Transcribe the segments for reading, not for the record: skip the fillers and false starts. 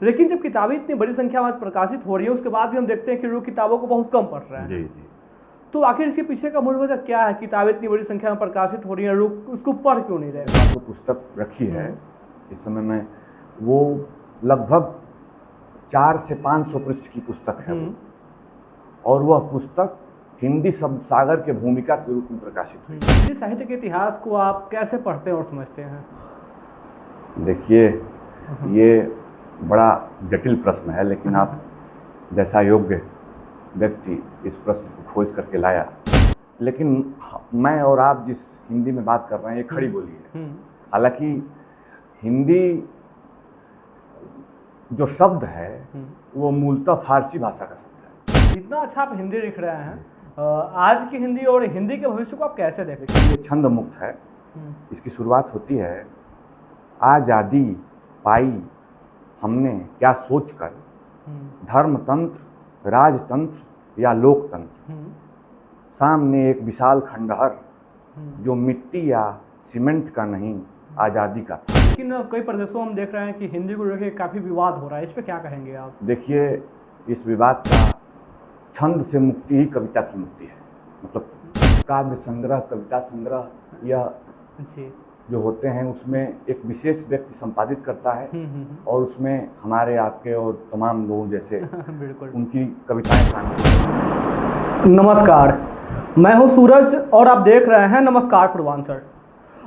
लेकिन जब किताबें इतनी बड़ी संख्या में प्रकाशित हो रही है, उसके बाद भी हम देखते हैं कि लोग किताबों को बहुत कम पढ़ रहे हैं। जी जी। तो आखिर इसके पीछे का मूल वजह क्या है? किताबें इतनी बड़ी संख्या में प्रकाशित हो रही हैं, लोग उसको पढ़ क्यों नहीं रहे? जो पुस्तक रखी है इस समय में, वो लगभग 400 से 500 पृष्ठ की पुस्तक है वो। और वह पुस्तक हिंदी शब्द सागर के भूमिका के रूप में प्रकाशित हुई। हिंदी साहित्य के इतिहास को आप कैसे पढ़ते हैं और समझते हैं? देखिए, ये बड़ा जटिल प्रश्न है, लेकिन आप जैसा योग्य व्यक्ति इस प्रश्न को खोज करके लाया। लेकिन मैं और आप जिस हिंदी में बात कर रहे हैं, ये खड़ी बोली है। हालांकि हिंदी जो शब्द है वो मूलतः फारसी भाषा का शब्द है। इतना अच्छा आप हिंदी लिख रहे हैं, आज की हिंदी और हिंदी के भविष्य को आप कैसे देखते हैं? ये छंद मुक्त है। इसकी शुरुआत होती है, आज़ादी पाई हमने क्या सोचकर, धर्मतंत्र, राजतंत्र या लोकतंत्र, सामने एक विशाल खंडहर जो मिट्टी या सीमेंट का नहीं, आज़ादी का था। लेकिन कई प्रदेशों में हम देख रहे हैं कि हिंदी को लेकर काफ़ी विवाद हो रहा है, इस पर क्या कहेंगे आप? देखिए, इस विवाद का छंद से मुक्ति ही कविता की मुक्ति है। मतलब काव्य संग्रह, कविता संग्रह, यह जो होते हैं उसमें एक विशेष व्यक्ति संपादित करता है और उसमें हमारे, आपके और तमाम लोगों जैसे बिल्कुल उनकी कविताएं शामिल। नमस्कार, मैं हूं सूरज और आप देख रहे हैं नमस्कार पूर्वांचल।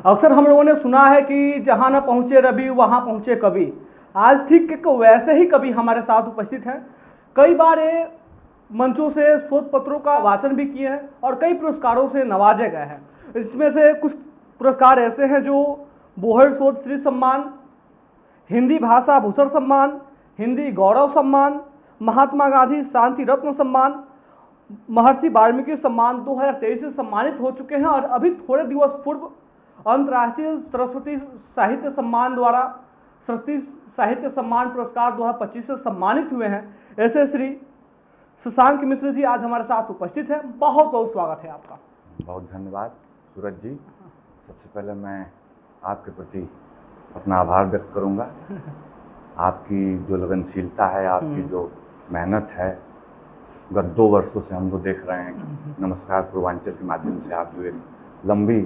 अक्सर हम लोगों ने सुना है कि जहां न पहुंचे रवि वहां पहुंचे कवि। आज ठीक एक वैसे ही कवि हमारे साथ उपस्थित हैं। कई बार ये मंचों से शोध पत्रों का वाचन भी किए हैं और कई पुरस्कारों से नवाजे गए हैं। इसमें से कुछ पुरस्कार ऐसे हैं जो बोहर शोध श्री सम्मान, हिंदी भाषा भूषण सम्मान, हिंदी गौरव सम्मान, महात्मा गांधी शांति रत्न सम्मान, महर्षि वाल्मीकि सम्मान 2023 से सम्मानित हो चुके हैं। और अभी थोड़े दिवस पूर्व अंतर्राष्ट्रीय सरस्वती साहित्य सम्मान द्वारा सरस्वती साहित्य सम्मान पुरस्कार 2025 से सम्मानित हुए हैं। ऐसे श्री शशांक मिश्र जी आज हमारे साथ उपस्थित हैं। बहुत बहुत स्वागत है आपका। बहुत धन्यवाद सूरज जी। सबसे पहले मैं आपके प्रति अपना आभार व्यक्त करूंगा। आपकी जो लगनशीलता है, आपकी जो मेहनत है, गत 2 वर्षों से हम लोग देख रहे हैं नमस्कार पूर्वांचल के माध्यम से आप जो एक लंबी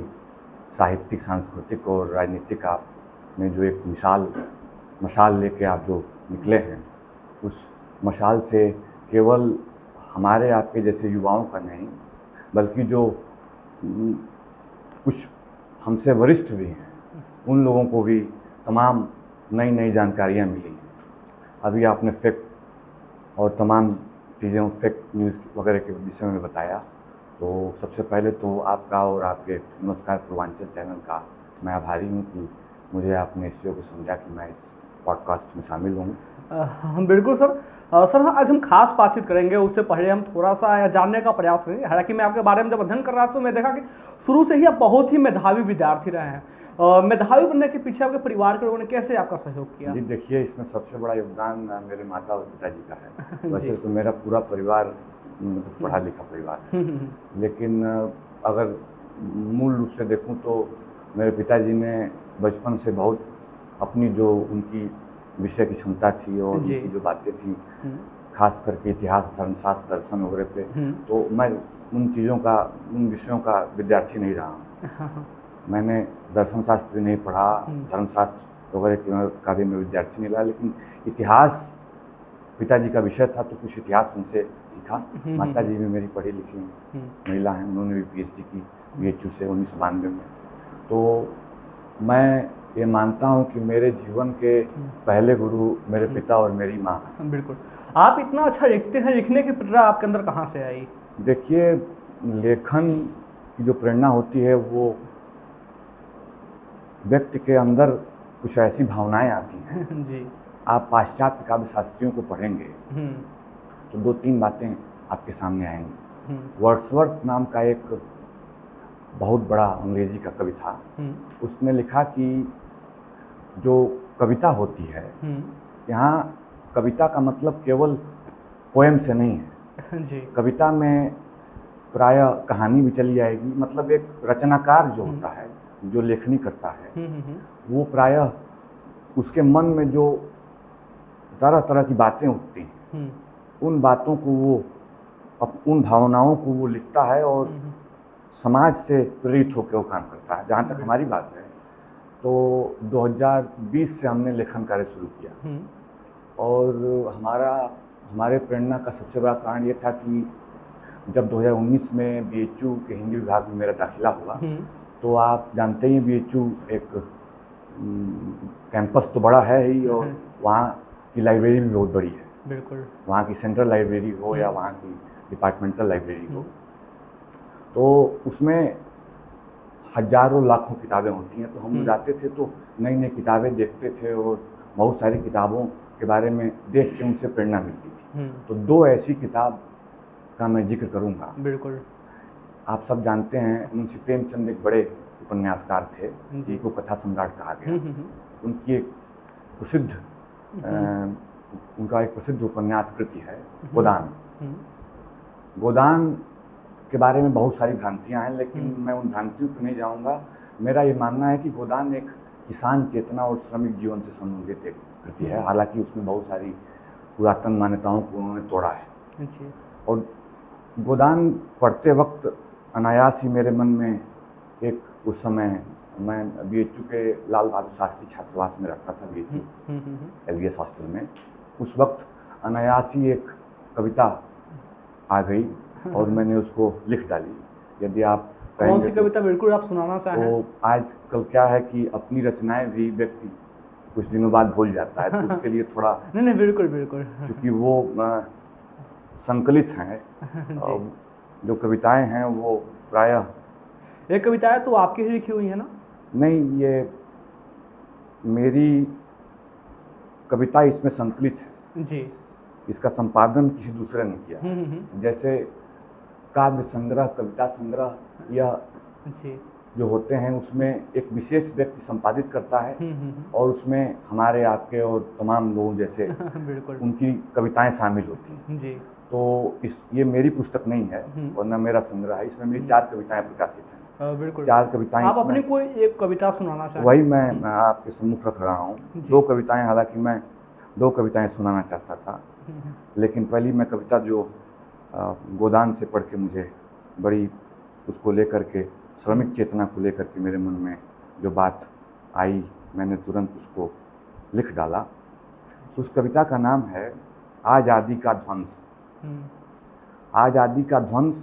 साहित्यिक, सांस्कृतिक और राजनीतिक आपने जो एक मशाल लेके आप जो निकले हैं, उस मशाल से केवल हमारे आपके जैसे युवाओं का नहीं, बल्कि जो कुछ हमसे वरिष्ठ भी हैं, उन लोगों को भी तमाम नई नई जानकारियाँ मिली हैं। अभी आपने फैक्ट और तमाम चीज़ें, फैक्ट न्यूज़ वगैरह के विषय में बताया। तो सबसे पहले तो आपका और आपके नमस्कार पूर्वांचल चैनल का मैं आभारी हूँ कि मुझे आपने इस को समझा कि मैं इस पॉडकास्ट में शामिल हूँ। बिल्कुल सर। सर आज हम खास बातचीत करेंगे, उससे पहले हम थोड़ा सा जानने का प्रयास करेंगे। हालांकि मैं आपके बारे में जब अध्ययन कर रहा था तो मैं देखा कि शुरू से ही आप बहुत ही मेधावी विद्यार्थी रहे हैं। मेधावी बनने के पीछे आपके परिवार के लोगों ने कैसे आपका सहयोग किया? जी देखिए, इसमें सबसे बड़ा योगदान मेरे माता और पिताजी का है। वैसे तो मेरा पूरा परिवार पढ़ा लिखा परिवार है, लेकिन अगर मूल रूप से देखूं तो मेरे पिताजी ने बचपन से बहुत अपनी जो उनकी विषय की क्षमता थी और उनकी जो बातें थी, खास करके इतिहास, धर्मशास्त्र, दर्शन वगैरह पे, तो मैं उन चीज़ों का, उन विषयों का विद्यार्थी नहीं रहा हूँ। मैंने दर्शन शास्त्र भी नहीं पढ़ा, धर्मशास्त्र वगैरह का भी मैं विद्यार्थी नहीं रहा, लेकिन इतिहास पिताजी का विषय था तो कुछ इतिहास उनसे सीखा। माता जी भी मेरी पढ़ी लिखी महिला हैं, उन्होंने भी PhD की BHU से 1992 में। तो मैं ये मानता हूँ कि मेरे जीवन के पहले गुरु मेरे पिता और मेरी माँ। बिल्कुल। आप इतना अच्छा लिखते हैं, लिखने की प्रेरणा आपके अंदर कहाँ से आई? देखिए, लेखन की जो प्रेरणा होती है वो व्यक्ति के अंदर कुछ ऐसी भावनाएं आती हैं। जी। आप पाश्चात्य काव्य शास्त्रियों को पढ़ेंगे तो 2-3 बातें आपके सामने आएंगी। वर्ड्सवर्थ नाम का एक बहुत बड़ा अंग्रेजी का कवि था, उसने लिखा कि जो कविता होती है, यहाँ कविता का मतलब केवल पोएम से नहीं है। जी। कविता में प्रायः कहानी भी चली आएगी। मतलब एक रचनाकार जो होता है, जो लेखनी करता है, वो प्रायः उसके मन में जो तरह तरह की बातें उठती हैं, उन बातों को वो उन भावनाओं को वो लिखता है और समाज से प्रेरित होकर वो काम करता है। जहाँ तक हमारी बात है तो 2020 से हमने लेखन कार्य शुरू किया और हमारे प्रेरणा का सबसे बड़ा कारण ये था कि जब 2019 में BHU के हिंदी विभाग में मेरा दाखिला हुआ तो आप जानते ही BHU एक कैंपस तो बड़ा है ही और वहाँ की लाइब्रेरी भी बहुत बड़ी है। बिल्कुल। वहाँ की सेंट्रल लाइब्रेरी हो या वहाँ की डिपार्टमेंटल लाइब्रेरी हो, तो उसमें हजारों लाखों किताबें होती हैं। तो हम जाते थे तो नई नई किताबें देखते थे और बहुत सारी किताबों के बारे में देख के उनसे प्रेरणा मिलती थी। तो 2 ऐसी किताब का मैं जिक्र करूँगा। बिल्कुल। आप सब जानते हैं मुंशी प्रेमचंद एक बड़े उपन्यासकार थे जिनको कथा सम्राट कहा गया। उनकी एक प्रसिद्ध उनका एक प्रसिद्ध उपन्यास कृति है गोदान। गोदान के बारे में बहुत सारी भ्रांतियाँ हैं, लेकिन मैं उन भ्रांतियों पर नहीं जाऊँगा। मेरा ये मानना है कि गोदान एक किसान चेतना और श्रमिक जीवन से संबंधित एक कृति है। हालांकि उसमें बहुत सारी पुरातन मान्यताओं को उन्होंने तोड़ा है। और गोदान पढ़ते वक्त अनायास ही मेरे मन में एक, उस समय मैं BHU के लाल बहादुर शास्त्री छात्रावास में रहता था, BHU LBS हॉस्टल में। उस वक्त अनायास ही एक कविता आ गई और मैंने उसको लिख डाली। यदि आप कौन सी कविता बिल्कुल आप सुनाना चाहें? तो आजकल क्या है कि अपनी रचनाएं भी व्यक्ति कुछ दिनों बाद भूल जाता है, तो उसके लिए थोड़ा नहीं बिल्कुल बिल्कुल, क्योंकि वो संकलित हैं। जो कविताएं हैं वो प्रायः, ये कविताएं तो आपकी ही लिखी हुई है ना? नहीं, ये मेरी कविता इसमें संकलित है जी। इसका संपादन किसी दूसरे ने किया। जैसे काव्य संग्रह, कविता संग्रह या जो होते हैं उसमें एक विशेष व्यक्ति संपादित करता है और उसमें हमारे आपके और तमाम लोगों जैसे उनकी कविताएं शामिल होती हैं जी। तो ये मेरी पुस्तक नहीं है और न मेरा संग्रह है। इसमें मेरी 4 कविताएं प्रकाशित हैं। बिल्कुल। 4 कविताएं। आप अपनी कोई एक कविता सुनाना चाहें? वही मैं आपके सम्मुख रख रहा हूँ। 2 कविताएं, हालांकि मैं 2 कविताएं सुनाना चाहता था, लेकिन पहली मैं कविता जो गोदान से पढ़ के मुझे बड़ी उसको लेकर के, श्रमिक चेतना को लेकर के मेरे मन में जो बात आई, मैंने तुरंत उसको लिख डाला। उस कविता का नाम है आज़ादी का ध्वंस। आज़ादी का ध्वंस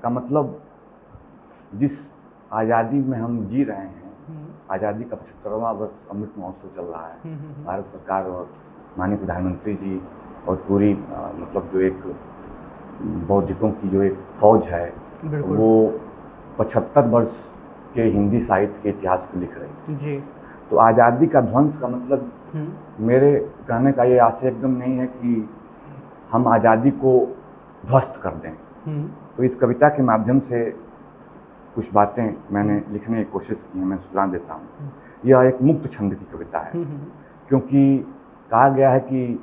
का मतलब जिस आज़ादी में हम जी रहे हैं, आज़ादी का 75वां वर्ष अमृत महोत्सव चल रहा है। भारत सरकार और माननीय प्रधानमंत्री जी और पूरी मतलब जो एक बौद्धिकों की जो एक फौज है वो 75 वर्ष के हिंदी साहित्य के इतिहास को लिख रही है जी। तो आज़ादी का ध्वंस का मतलब मेरे कहने का ये आशय एकदम नहीं है कि हम आज़ादी को ध्वस्त कर दें। तो इस कविता के माध्यम से कुछ बातें मैंने लिखने की कोशिश की है, मैं सुना देता हूँ। यह एक मुक्त छंद की कविता है, क्योंकि कहा गया है कि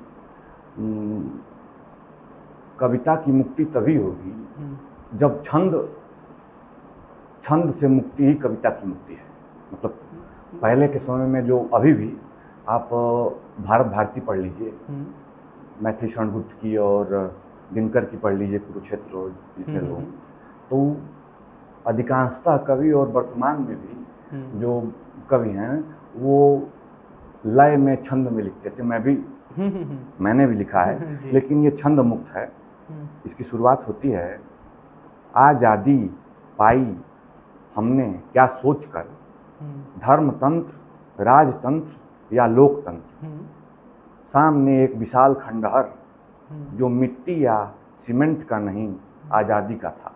कविता की मुक्ति तभी होगी जब छंद से मुक्ति ही कविता की मुक्ति है। मतलब पहले के समय में जो, अभी भी आप भारत भारती पढ़ लीजिए, मैथिली शरण गुप्त की और दिनकर की पढ़ लीजिए, कुरुक्षेत्र और जितने लोग, तो अधिकांशतः कवि और वर्तमान में भी जो कवि हैं वो लय में, छंद में लिखते थे। मैंने भी लिखा है, लेकिन ये छंद मुक्त है। इसकी शुरुआत होती है, आज़ादी पाई हमने क्या सोचकर, धर्मतंत्र, राजतंत्र या लोकतंत्र, सामने एक विशाल खंडहर जो मिट्टी या सीमेंट का नहीं आज़ादी का था।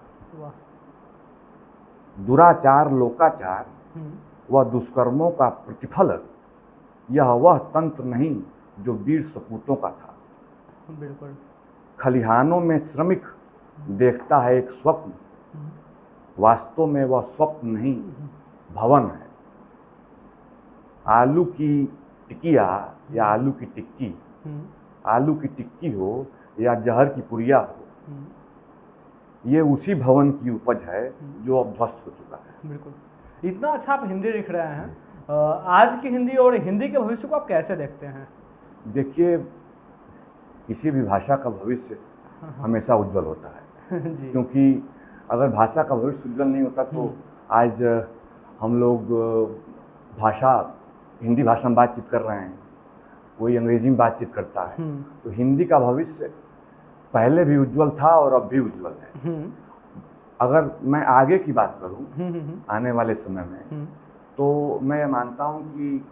दुराचार, लोकाचार व दुष्कर्मों का प्रतिफल यह वह तंत्र नहीं जो वीर सपूतों का था। बिल्कुल। खलिहानों में श्रमिक देखता है एक स्वप्न, वास्तव में वह स्वप्न नहीं भवन है। आलू की टिकिया या आलू की टिक्की, आलू की टिक्की हो या जहर की पुरिया हो, ये उसी भवन की उपज है जो अब ध्वस्त हो चुका है। बिल्कुल। इतना अच्छा आप हिंदी लिख रहे हैं, आज की हिंदी और हिंदी के भविष्य को आप कैसे देखते हैं? देखिए, किसी भी भाषा का भविष्य हमेशा उज्जवल होता है। जी। क्योंकि अगर भाषा का भविष्य उज्जवल नहीं होता तो आज हम लोग हिंदी भाषा में बातचीत कर रहे हैं, कोई अंग्रेजी में बातचीत करता है, तो हिंदी का भविष्य पहले भी उज्जवल था और अब भी उज्जवल है। अगर मैं आगे की बात करूं आने वाले समय में, तो मैं मानता हूं कि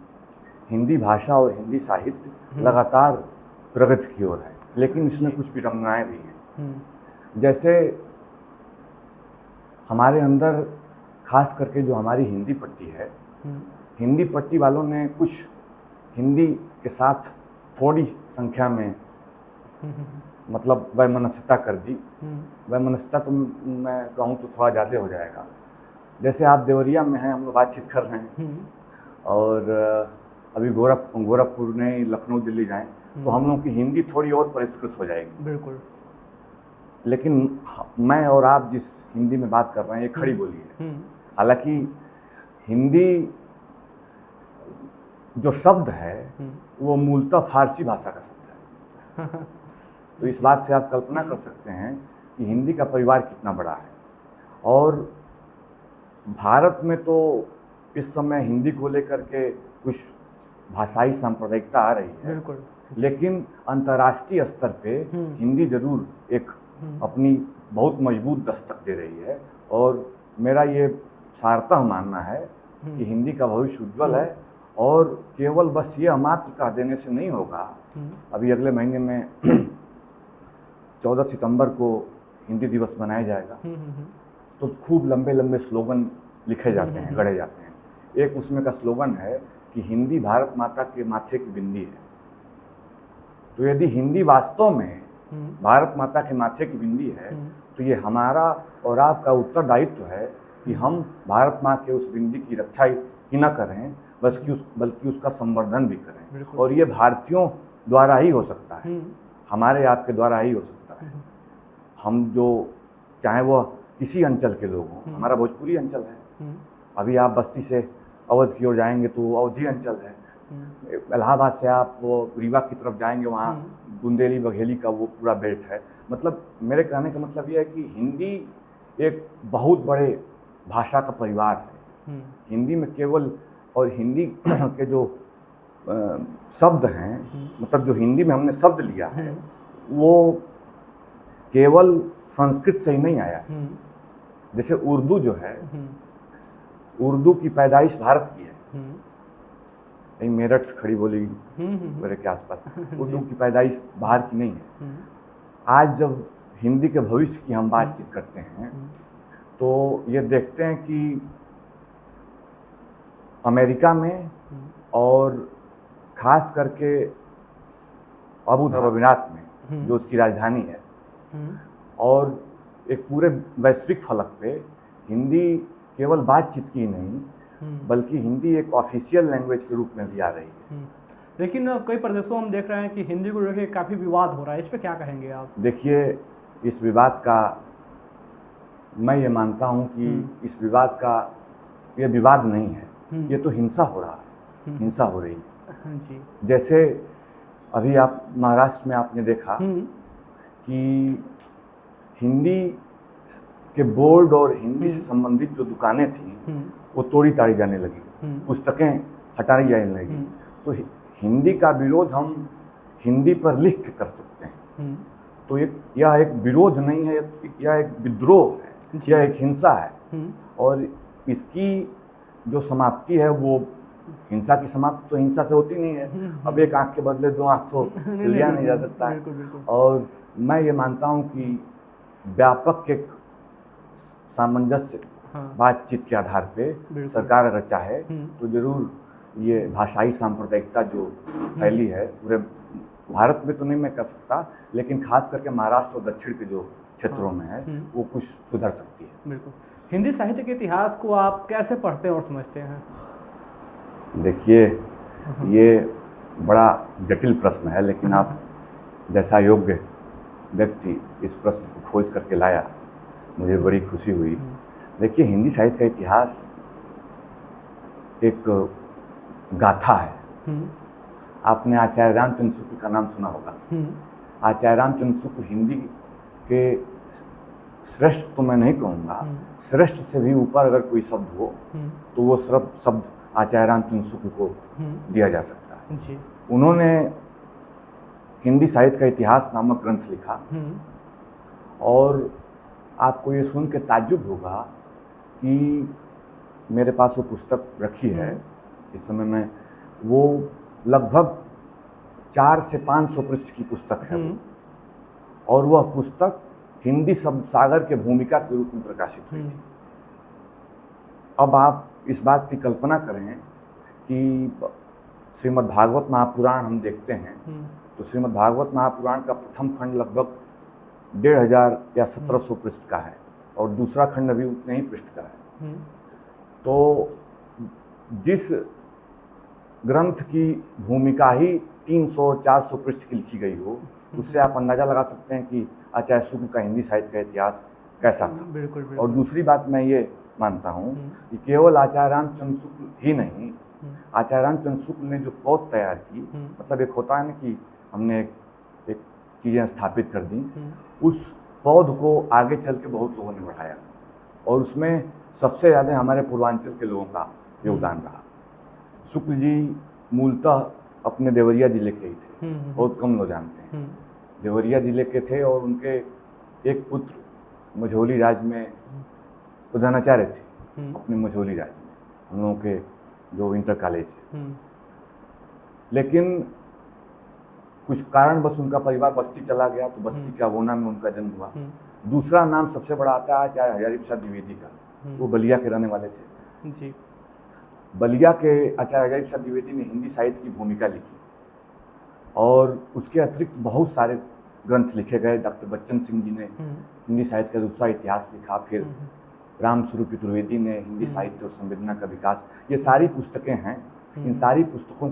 हिंदी भाषा और हिंदी साहित्य लगातार प्रगति की ओर है, लेकिन इसमें कुछ विडंबनाएं भी हैं। जैसे हमारे अंदर खास करके जो हमारी हिंदी पट्टी है, हिंदी पट्टी वालों ने कुछ हिंदी के साथ थोड़ी संख्या में मतलब वैमनस्यता कर दी। वैमनस्यता तो मैं कहूँ तो थोड़ा ज़्यादा हो जाएगा। जैसे आप देवरिया में हैं, हम लोग बातचीत कर रहे हैं, और अभी गोरखपुर नहीं, लखनऊ, दिल्ली जाएं तो हम लोग की हिंदी थोड़ी और परिष्कृत हो जाएगी। बिल्कुल। लेकिन मैं और आप जिस हिंदी में बात कर रहे हैं ये खड़ी बोली है। हालांकि हिंदी जो शब्द है वो मूलतः फारसी भाषा का शब्द है। तो इस बात से आप कल्पना कर सकते हैं कि हिंदी का परिवार कितना बड़ा है। और भारत में तो इस समय हिंदी को लेकर के कुछ भाषाई सांप्रदायिकता आ रही है। बिल्कुल। लेकिन अंतर्राष्ट्रीय स्तर पे हिंदी जरूर एक अपनी बहुत मजबूत दस्तक दे रही है, और मेरा ये सार्थक मानना है कि हिंदी का भविष्य उज्जवल है। और केवल बस ये मात्र कह देने से नहीं होगा। अभी अगले महीने में 14 सितंबर को हिंदी दिवस मनाया जाएगा, तो खूब लंबे लंबे स्लोगन लिखे जाते हैं, गढ़े जाते हैं। एक उसमें का स्लोगन है कि हिंदी भारत माता के माथे की बिंदी है। तो यदि हिंदी वास्तव में भारत माता के माथे की बिंदी है, तो ये हमारा और आपका उत्तरदायित्व है कि हम भारत माँ के उस बिंदी की रक्षा ही न करें, बल्कि उसका संवर्धन भी करें। और ये भारतीयों द्वारा ही हो सकता है, हमारे आपके द्वारा ही हो सकता है। हम जो चाहे वो किसी अंचल के लोग हों, हमारा भोजपुरी अंचल है, अभी आप बस्ती से अवध की ओर जाएंगे तो अवधी अंचल है, इलाहाबाद से आप वो रीवा की तरफ जाएंगे, वहाँ बुंदेली बघेली का वो पूरा बेल्ट है। मतलब मेरे कहने का मतलब ये है कि हिंदी एक बहुत बड़े भाषा का परिवार है। हिंदी में केवल, और हिंदी के जो शब्द हैं, मतलब जो हिंदी में हमने शब्द लिया है, वो केवल संस्कृत से ही नहीं आया है। जैसे उर्दू जो है, उर्दू की पैदाइश भारत की है, नहीं मेरठ खड़ी बोली मेरे के आसपास। उर्दू की पैदाइश बाहर की नहीं है। आज जब हिंदी के भविष्य की हम बातचीत करते हैं तो ये देखते हैं कि अमेरिका में और ख़ास करके अबू धाबी में जो उसकी राजधानी है, और एक पूरे वैश्विक फलक पे हिंदी केवल बातचीत की नहीं बल्कि हिंदी एक ऑफिशियल लैंग्वेज के रूप में भी आ रही है। लेकिन कई प्रदेशों में हम देख रहे हैं कि हिंदी को लेकर काफ़ी विवाद हो रहा है, इस पर क्या कहेंगे आप? देखिए, इस विवाद का मैं ये मानता हूँ कि इस विवाद का ये विवाद नहीं है, ये तो हिंसा हो रहा है, हिंसा हो रही है। जी। जैसे अभी आप महाराष्ट्र में आपने देखा कि हिंदी के बोर्ड और हिंदी से संबंधित जो दुकानें थीं वो तोड़ी ताड़ी जाने लगी, पुस्तकें हटाई जाने लगी। तो हिंदी का विरोध हम हिंदी पर लिख के कर सकते हैं। तो यह एक विरोध नहीं है, यह एक विद्रोह है, यह एक हिंसा है। और इसकी जो समाप्ति है वो हिंसा की समाप्ति तो हिंसा से होती नहीं है। अब एक आंख के बदले दो आंख तो लिया नहीं जा सकता है। और मैं ये मानता हूँ कि व्यापक एक सामंजस्य बातचीत के आधार पे सरकार अगर चाहे तो जरूर ये भाषाई सांप्रदायिकता जो फैली है पूरे भारत में तो नहीं मैं कह सकता, लेकिन खास करके महाराष्ट्र और दक्षिण के जो क्षेत्रों में है वो कुछ सुधर सकती है। बिल्कुल। हिंदी साहित्य के इतिहास को आप कैसे पढ़ते हैं और समझते हैं? देखिए, ये बड़ा जटिल प्रश्न है, लेकिन आप जैसा योग्य व्यक्ति इस प्रश्न को खोज करके लाया, मुझे बड़ी खुशी हुई। देखिए, हिंदी साहित्य का इतिहास एक गाथा है। आपने आचार्य रामचंद्र शुक्ल का नाम सुना होगा। आचार्य रामचंद्र शुक्ल हिंदी के श्रेष्ठ तो मैं नहीं कहूँगा, श्रेष्ठ से भी ऊपर अगर कोई शब्द हो तो वो शब्द आचार्य रामचंद्र शुक्ल को दिया जा सकता है जी। उन्होंने हिंदी साहित्य का इतिहास नामक ग्रंथ लिखा और आपको ये सुन के ताज्जुब होगा कि मेरे पास वो पुस्तक रखी है इस समय में, वो लगभग 400 से 500 पृष्ठ की पुस्तक है और वह पुस्तक हिंदी शब्द सागर के भूमिका के रूप में प्रकाशित हुई थी। अब आप इस बात की कल्पना करें कि श्रीमद् भागवत महापुराण हम देखते हैं तो श्रीमद् भागवत महापुराण का प्रथम खंड लगभग 1500 या 1700 पृष्ठ का है और दूसरा खंड अभी उतने ही पृष्ठ का है। तो जिस ग्रंथ की भूमिका ही 300-400 पृष्ठ की लिखी गई हो, उससे आप अंदाजा लगा सकते हैं कि आचार्य शुक्ल का हिंदी साहित्य का इतिहास कैसा था। बिल्कुल। और दूसरी बात मैं ये मानता हूँ कि केवल आचार्य रामचंद्र शुक्ल ही नहीं, आचार्य रामचंद्र शुक्ल ने जो पौध तैयार की, मतलब एक होता है ना कि हमने एक चीज़ें स्थापित कर दी, उस पौध को आगे चल के बहुत लोगों ने बढ़ाया और उसमें सबसे ज़्यादा हमारे पूर्वांचल के लोगों का योगदान रहा। शुक्ल जी मूलतः अपने देवरिया जिले के ही थे, बहुत कम लोग जानते हैं। देवरिया जिले के थे और उनके एक पुत्र मझौली राज्य में प्रधानाचार्य थे, अपने मझौली राज्य में, हम लोगों के जो इंटर कॉलेज है। लेकिन कुछ कारणवश उनका परिवार बस्ती चला गया तो बस्ती के अगोना में उनका जन्म हुआ। दूसरा नाम सबसे बड़ा आता है आचार्य हजारी प्रसाद द्विवेदी का, वो बलिया के रहने वाले थे जी। बलिया के आचार्य हजारी प्रसाद द्विवेदी ने हिंदी साहित्य की भूमिका लिखी और उसके अतिरिक्त बहुत सारे ग्रंथ लिखे गए। डॉक्टर बच्चन सिंह जी ने हिंदी साहित्य का दूसरा इतिहास लिखा, फिर रामस्वरूप चतुर्वेदी ने हिंदी साहित्य और संवेदना का विकास, ये सारी पुस्तकें हैं। इन सारी पुस्तकों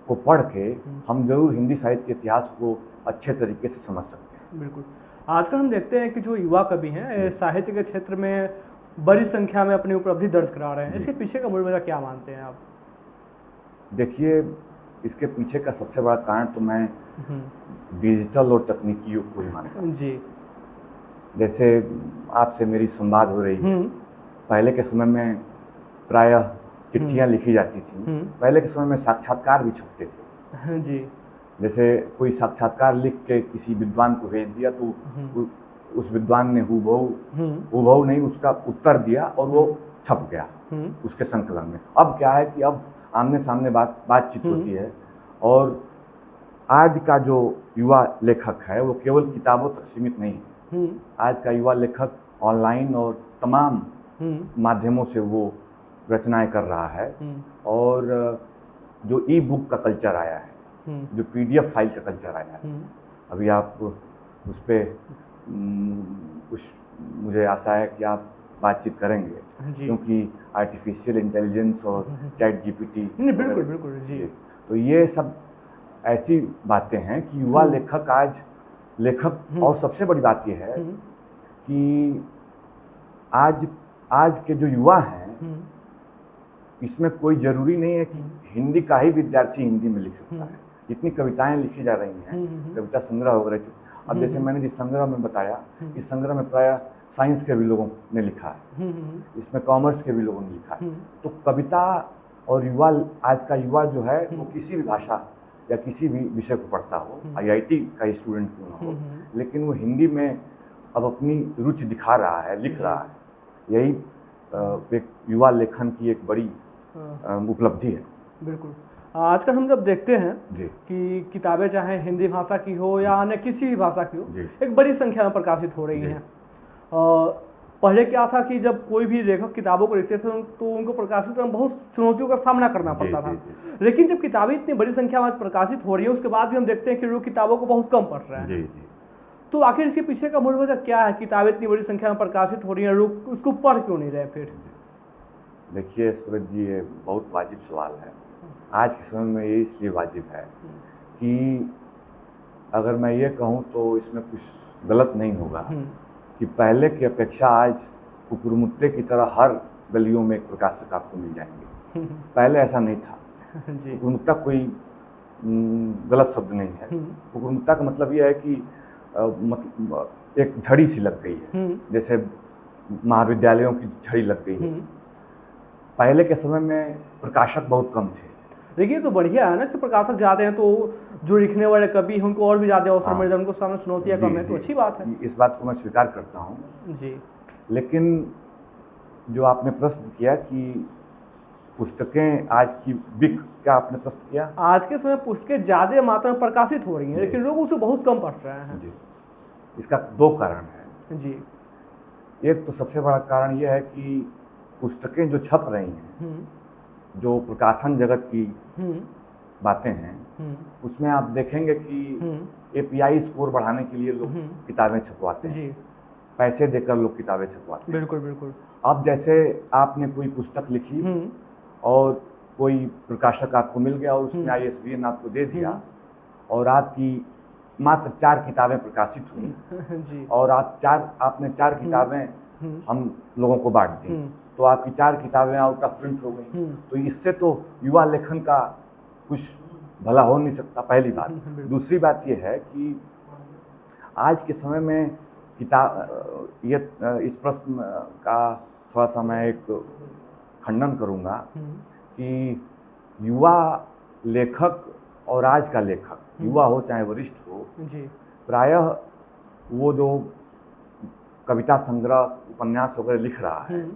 को पढ़ के हम जरूर हिंदी साहित्य के इतिहास को अच्छे तरीके से समझ सकते हैं। बिल्कुल। आजकल हम देखते हैं कि जो युवा कवि हैं साहित्य के क्षेत्र में बड़ी संख्या में अपनी उपलब्धि दर्ज करा रहे हैं, इसके पीछे का मूल वजह क्या मानते हैं आप? देखिए, इसके पीछे का सबसे बड़ा कारण तो मैं डिजिटल और तकनीकी युग को ही मानता हूँ जी। जैसे आपसे मेरी संवाद हो रही है, पहले के समय में प्रायः चिट्ठियाँ लिखी जाती थी, पहले के समय में साक्षात्कार भी छपते थे जी। जैसे कोई साक्षात्कार लिख के किसी विद्वान को भेज दिया तो उस विद्वान ने हूबहू नहीं उसका उत्तर दिया और वो छप गया उसके संकलन में। अब क्या है कि अब आमने सामने बातचीत होती है और आज का जो युवा लेखक है वो केवल किताबों तक सीमित नहीं है। आज का युवा लेखक ऑनलाइन और तमाम माध्यमों से वो रचनाएं कर रहा है और जो ई बुक का कल्चर आया है, जो PDF फाइल का कल्चर आया है, अभी आप उस पर कुछ मुझे आशा है कि आप बातचीत करेंगे क्योंकि आर्टिफिशियल इंटेलिजेंस और चैट GPT बिल्कुल जी। तो ये सब ऐसी बातें हैं कि युवा लेखक आज लेखक और सबसे बड़ी बात यह है कि आज के जो युवा हैं इसमें कोई ज़रूरी नहीं है कि हिंदी का ही विद्यार्थी हिंदी में लिख सकता है। जितनी कविताएं लिखी जा रही हैं, कविता संग्रह हो रहे थे, अब जैसे मैंने जिस संग्रह में बताया, इस संग्रह में प्रायः साइंस के भी लोगों ने लिखा है, इसमें कॉमर्स के भी लोगों ने लिखा है। तो कविता और युवा, आज का युवा जो है वो किसी भी भाषा या किसी भी विषय को पढ़ता हो, IIT का स्टूडेंट क्यों ना हो, लेकिन वो हिंदी में अब अपनी रुचि दिखा रहा है, लिख रहा है। यही एक युवा लेखन की एक बड़ी उपलब्धि है। बिल्कुल। आजकल हम जब देखते हैं कि किताबें चाहे हिंदी भाषा की हो या अन्य किसी भी भाषा की हो, एक बड़ी संख्या में प्रकाशित हो रही हैं। पहले क्या था कि जब कोई भी लेखक किताबों को लिखते थे तो उनको प्रकाशित करना बहुत चुनौतियों का सामना करना पड़ता था। लेकिन जब किताबें इतनी बड़ी संख्या में प्रकाशित हो रही है, उसके बाद भी हम देखते हैं कि लोग किताबों को बहुत कम पढ़ रहे हैं। तो आखिर इसके पीछे का मूल वजह क्या है? किताबें इतनी बड़ी संख्या में प्रकाशित हो रही हैं, लोग उसको पढ़ क्यों नहीं रहे फिर? देखिए सूरज जी, ये बहुत वाजिब सवाल है। आज के समय में ये इसलिए वाजिब है कि अगर मैं ये कहूँ तो इसमें कुछ गलत नहीं होगा कि पहले की अपेक्षा आज कुकुरमुत्ते की तरह हर गलियों में एक प्रकाशक आपको मिल जाएंगे। पहले ऐसा नहीं था। कुकुरमुत्ता कोई गलत शब्द नहीं है। फुकरमुत्ता का मतलब यह है कि मतलब एक झड़ी सी लग गई है, जैसे महाविद्यालयों की झड़ी लग गई है। पहले के समय में प्रकाशक बहुत कम थे। देखिए तो बढ़िया है ना कि प्रकाशक ज़्यादा हैं, तो जो लिखने वाले कवि हैं उनको और भी ज़्यादा अवसर मिल जाए, उनको सामने चुनौतियाँ कम है, तो अच्छी बात है। इस बात को मैं स्वीकार करता हूँ जी। लेकिन जो आपने प्रश्न किया कि पुस्तकें आज की बिक, क्या आपने प्रश्न किया? आज के समय पुस्तकें ज़्यादा मात्रा में प्रकाशित हो रही हैं लेकिन लोग उसे बहुत कम पढ़ रहे हैं। जी, इसका दो कारण है जी। एक तो सबसे बड़ा कारण यह है कि पुस्तकें जो छप रही हैं, जो प्रकाशन जगत की बातें हैं, उसमें आप देखेंगे कि API स्कोर बढ़ाने के लिए लोग किताबें छपवाते हैं, पैसे देकर लोग किताबें छपवाते हैं। बिल्कुल बिल्कुल। अब जैसे आपने कोई पुस्तक लिखी और कोई प्रकाशक आपको मिल गया और उसने ISBN आपको दे दिया और आपकी मात्र 4 किताबें प्रकाशित हुई और आपने 4 किताबें हम लोगों को बांट दी, तो आपकी 4 किताबें आउट ऑफ प्रिंट हो गई। तो इससे तो युवा लेखन का कुछ भला हो नहीं सकता, पहली बात। दूसरी बात यह है कि आज के समय में इस प्रश्न का थोड़ा सा मैं एक खंडन करूंगा कि युवा लेखक और आज का लेखक, युवा हो चाहे वरिष्ठ हो, प्रायः वो जो कविता संग्रह, उपन्यास वगैरह लिख रहा है,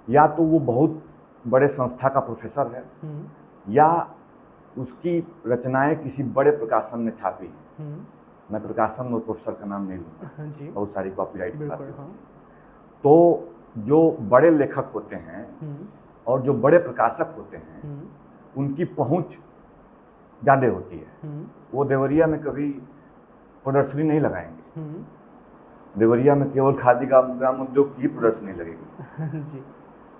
या तो वो बहुत बड़े संस्था का प्रोफेसर है या उसकी रचनाएं किसी बड़े प्रकाशन ने छापी है। मैं प्रकाशन और प्रोफेसर का नाम नहीं लूँगा, बहुत सारी कॉपीराइट की बातें। तो जो बड़े लेखक होते हैं और जो बड़े प्रकाशक होते हैं, उनकी पहुंच ज़्यादा होती है। वो देवरिया में कभी प्रदर्शनी नहीं लगाएंगे, देवरिया में केवल खादी का ग्राम उद्योग की प्रदर्शनी लगेगी।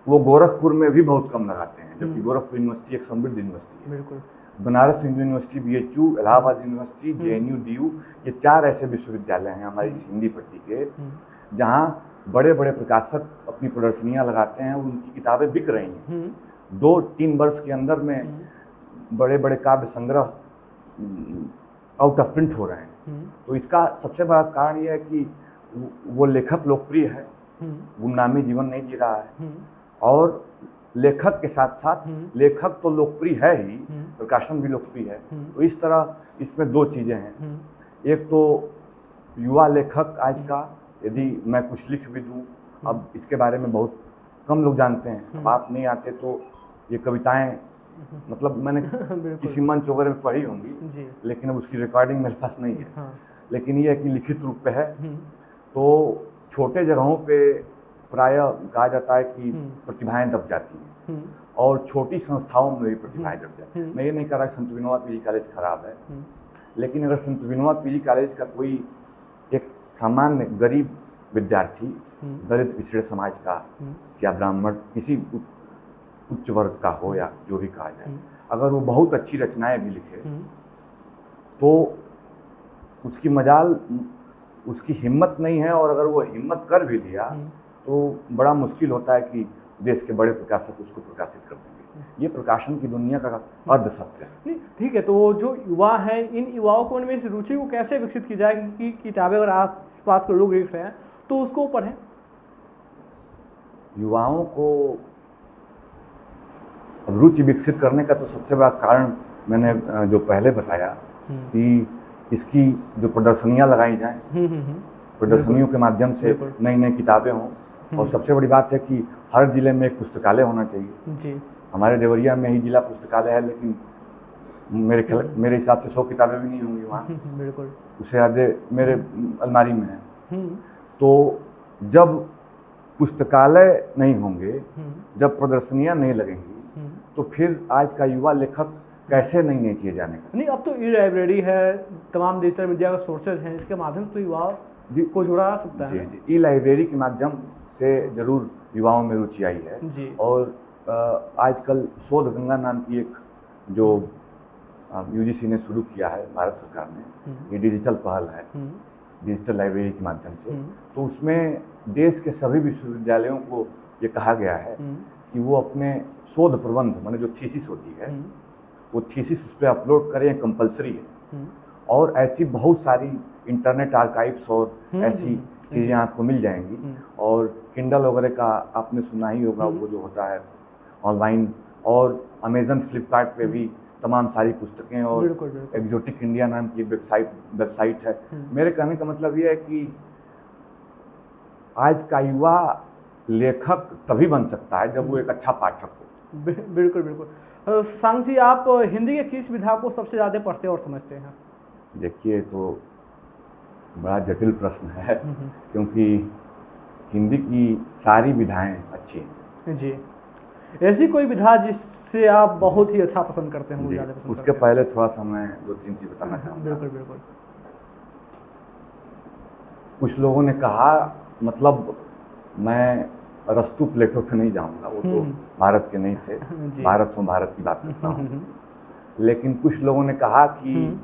वो गोरखपुर में भी बहुत कम लगाते हैं, जबकि गोरखपुर यूनिवर्सिटी एक समृद्ध यूनिवर्सिटी है। बिल्कुल। Banaras Hindu university, BHU, Allahabad university, JNU, DU, ये 4 ऐसे विश्वविद्यालय हैं हमारी हिंदी पट्टी के, जहाँ बड़े बड़े प्रकाशक अपनी प्रदर्शनियाँ लगाते हैं, उनकी किताबें बिक रही हैं। 2-3 वर्ष के अंदर में बड़े बड़े काव्य संग्रह आउट ऑफ प्रिंट हो रहे हैं। तो इसका सबसे बड़ा कारण यह है कि वो लेखक लोकप्रिय है, गुमनामी जीवन नहीं जी रहा है, और लेखक के साथ साथ लेखक तो लोकप्रिय है ही, प्रकाशन भी लोकप्रिय है। तो इस तरह इसमें 2 चीज़ें हैं। एक तो युवा लेखक आज का, यदि मैं कुछ लिख भी दूँ, अब इसके बारे में बहुत कम लोग जानते हैं, अब आप नहीं आते तो ये कविताएं, मतलब मैंने किसी मंच वगैरह में पढ़ी होंगी, लेकिन अब उसकी रिकॉर्डिंग मेरे पास नहीं है। लेकिन ये है कि लिखित रूप पे है। तो छोटे जगहों पे प्रायः कहा जाता है कि प्रतिभाएं दब जाती हैं, और छोटी संस्थाओं में भी प्रतिभाएं दब जाती हैं। मैं ये नहीं कह रहा कि संत विनोबा पीजी कॉलेज खराब है, लेकिन अगर संत विनोबा पीजी कॉलेज का कोई एक सामान्य गरीब विद्यार्थी, दलित पिछड़े समाज का या ब्राह्मण, किसी उच्च वर्ग का हो या जो भी कहा जाए, अगर वो बहुत अच्छी रचनाएं भी लिखे तो उसकी मजाल, उसकी हिम्मत नहीं है, और अगर वो हिम्मत कर भी लिया तो बड़ा मुश्किल होता है कि देश के बड़े प्रकाशक उसको प्रकाशित कर देंगे। ये प्रकाशन की दुनिया का अर्ध सत्य है। नहीं ठीक है, तो जो युवा हैं, इन युवाओं को इनमें इस रुचि को कैसे विकसित की जाए कि किताबें अगर आस पास के लोग लिख रहे हैं तो उसको पढ़ें? युवाओं को रुचि विकसित करने का तो सबसे बड़ा कारण मैंने जो पहले बताया कि इसकी जो प्रदर्शनियाँ लगाई जाएं, प्रदर्शनियों के माध्यम से नई नई किताबें हों, और सबसे बड़ी बात है कि हर जिले में एक पुस्तकालय होना चाहिए। जी। हमारे देवरिया में ही जिला पुस्तकालय है, लेकिन मेरे हिसाब से 100 किताबें भी नहीं होंगी वहाँ। बिल्कुल। उससे ज़्यादा मेरे अलमारी में है। तो जब पुस्तकालय नहीं होंगे, जब प्रदर्शनियाँ नहीं लगेंगी, तो फिर आज का युवा लेखक कैसे नई चीज़ें जानेगा? नहीं, अब तो ई-लाइब्रेरी है, तमाम डिजिटल मीडिया का सोर्सेज हैं, इसके माध्यम से तो युवा को जुड़ा जा सकता है। जी, ई-लाइब्रेरी के माध्यम से जरूर युवाओं में रुचि आई है जी। और आजकल शोध गंगा नाम की एक जो UGC ने शुरू किया है, भारत सरकार ने, ये डिजिटल पहल है, डिजिटल लाइब्रेरी के माध्यम से। तो उसमें देश के सभी विश्वविद्यालयों को ये कहा गया है कि वो अपने शोध प्रबंध, माने जो थीसिस होती है, वो थीसिस उस पर अपलोड करें कंपलसरी है। और ऐसी बहुत सारी इंटरनेट आर्काइव्स और ऐसी चीज़ें आपको मिल जाएंगी। और किंडल वगैरह का आपने सुना ही होगा, वो जो होता है ऑनलाइन, और अमेजन फ्लिपकार्ट पे भी तमाम सारी पुस्तकें, और एग्जोटिक इंडिया नाम की वेबसाइट है। मेरे कहने का मतलब ये है कि आज का युवा लेखक तभी बन सकता है जब वो एक अच्छा पाठक हो। बिल्कुल बिल्कुल। सांग जी, आप हिंदी के किस विधा को सबसे ज़्यादा पढ़ते और समझते हैं? देखिए, तो बड़ा जटिल प्रश्न है, क्योंकि हिंदी की सारी विधाएं अच्छी हैं जी। ऐसी कोई विधा जिससे आप बहुत ही अच्छा पसंद करते हैं? ज़्यादा पसंद उसके पहले थोड़ा सा मैं 2-3 चीज़ बताना चाहूँगा। बिल्कुल बिल्कुल। कुछ लोगों ने कहा, मतलब मैं अरस्तु प्लेटो पे नहीं जाऊँगा, वो तो भारत के नहीं थे, भारत की बात करता हूँ। लेकिन कुछ लोगों ने कहा कि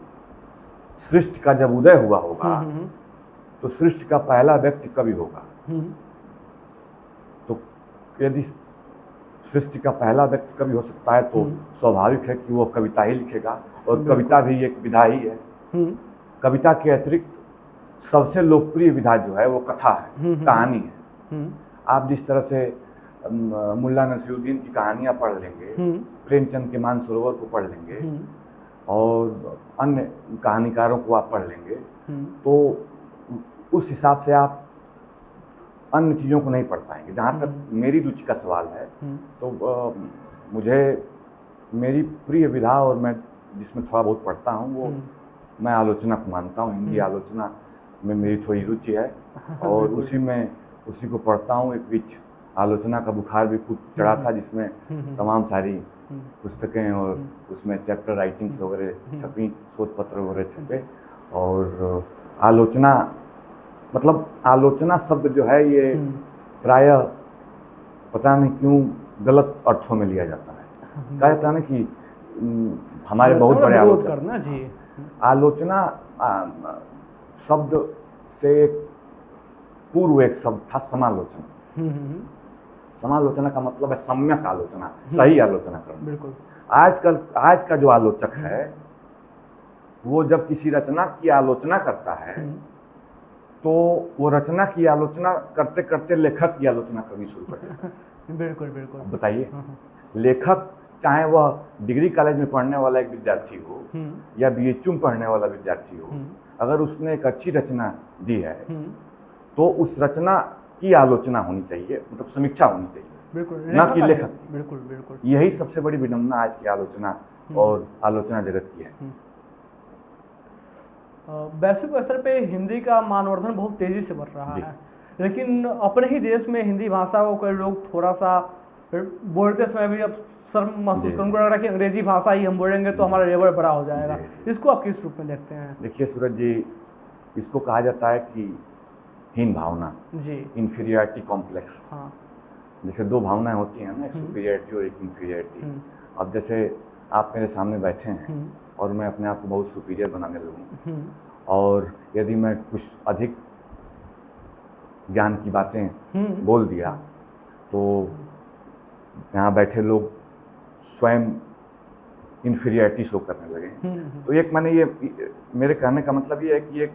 सृष्टि का जब उदय हुआ होगा तो सृष्टि का पहला व्यक्ति कवि होगा। तो यदि सृष्टि का पहला व्यक्ति कवि हो सकता है तो स्वाभाविक है कि वो कविता ही लिखेगा, और कविता भी एक विधा ही है। कविता के अतिरिक्त सबसे लोकप्रिय विधा जो है वो कथा है, कहानी है। आप जिस तरह से मुल्ला नसीरुद्दीन की कहानियाँ पढ़ लेंगे, प्रेमचंद के मानसरोवर को पढ़ लेंगे, और अन्य कहानीकारों को आप पढ़ लेंगे, तो उस हिसाब से आप अन्य चीज़ों को नहीं पढ़ पाएंगे। जहाँ तक मेरी रुचि का सवाल है, तो मुझे मेरी प्रिय विधा, और मैं जिसमें थोड़ा बहुत पढ़ता हूँ, वो मैं आलोचना को मानता हूँ। हिंदी आलोचना में मेरी थोड़ी रुचि है, और उसी को पढ़ता हूँ। एक बीच आलोचना का बुखार भी खूब चढ़ा था, जिसमें तमाम सारी पुस्तकें और उसमें चैप्टर राइटिंग्स वगैरह छपी, शोध पत्र वगैरह छपे। और आलोचना, मतलब आलोचना शब्द जो है ये प्रायः पता नहीं क्यों गलत अर्थों में लिया जाता है। कहा जाता है ना कि हमारे बहुत बड़े आलोचना शब्द से पूर्व एक शब्द था समालोचना। समालोचना का मतलब है सम्यक आलोचना, सही आलोचना करना। बिल्कुल। आज का जो आलोचक है, वो जब किसी रचना की आलोचना करता है तो वो रचना की आलोचना करते करते लेखक की आलोचना करनी शुरू कर देता है। बिल्कुल बिल्कुल। बताइए, लेखक चाहे वह डिग्री कॉलेज में पढ़ने वाला एक विद्यार्थी हो या बीएचयू में पढ़ने वाला विद्यार्थी हो, अगर उसने एक अच्छी रचना दी है तो उस रचना की आलोचना होनी चाहिए, मतलब समीक्षा होनी चाहिए, बिल्कुल, ना कि लेखक। बिल्कुल बिल्कुल। यही सबसे बड़ी विडंबना आज की आलोचना और आलोचना जगत की है। वैश्विक स्तर पे हिंदी का मानवर्धन बहुत तेजी से बढ़ रहा है, लेकिन अपने ही देश में हिंदी भाषा को कई लोग थोड़ा सा बोलते समय भी अब शर्म महसूस करूँगा, लग रहा है कि अंग्रेजी भाषा ही हम बोलेंगे तो हमारा लेवल बड़ा हो जाएगा। इसको आप किस रूप में देखते हैं? देखिए सूरज जी, इसको कहा जाता है कि हीन भावना जी, इन्फीरियरिटी कॉम्प्लेक्स। हाँ, जैसे दो भावनाएं होती हैं ना, एक सुपीरियरिटी और एक इन्फीरियरिटी। अब जैसे आप मेरे सामने बैठे हैं और मैं अपने आप को बहुत सुपीरियर बनाने लगूँ, और यदि मैं कुछ अधिक ज्ञान की बातें बोल दिया तो यहाँ बैठे लोग स्वयं इन्फीरियरिटी शो करने लगे। तो एक मैंने ये मेरे कहने का मतलब ये है कि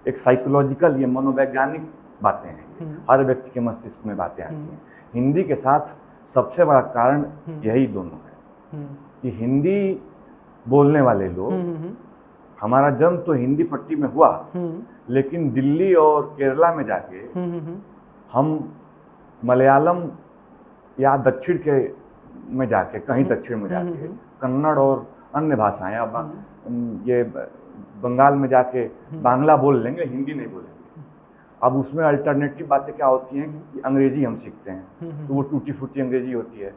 एक साइकोलॉजिकल, ये मनोवैज्ञानिक बातें हैं, हर व्यक्ति के मस्तिष्क में बातें आती हैं। हिंदी के साथ सबसे बड़ा कारण यही दोनों है कि हिंदी बोलने वाले लोग, हमारा जन्म तो हिंदी पट्टी में हुआ, लेकिन दिल्ली और केरला में जाके हम मलयालम या दक्षिण के में जाके, कहीं दक्षिण में जाके कन्नड़ और अन्य भाषाएं, अब ये बंगाल में जाके बांग्ला बोल लेंगे, हिंदी नहीं बोलेंगे। अब उसमें अल्टरनेटिव बातें क्या होती हैं कि अंग्रेजी हम सीखते हैं, तो वो टूटी फूटी अंग्रेजी होती है।